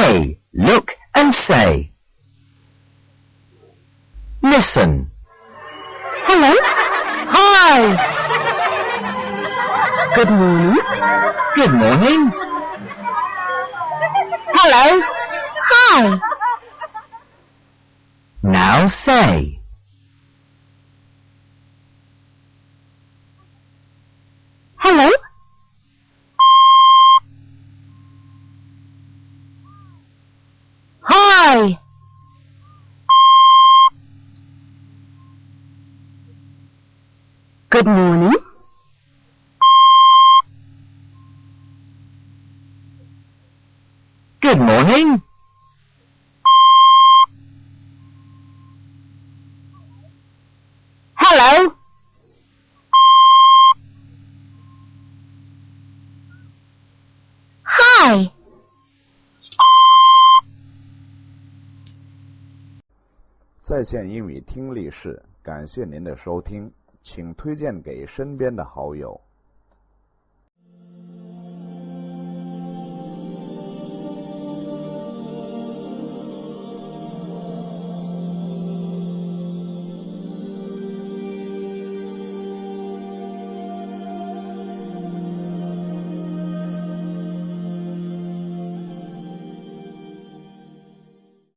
A. Look and say. Listen. Hello. Hi. Good morning. Good morning. Hello. Hi. Now say. Hello. Hi. Good morning. Good morning. Hello. Hi. 在线英语听力室，感谢您的收听，请推荐给身边的好友。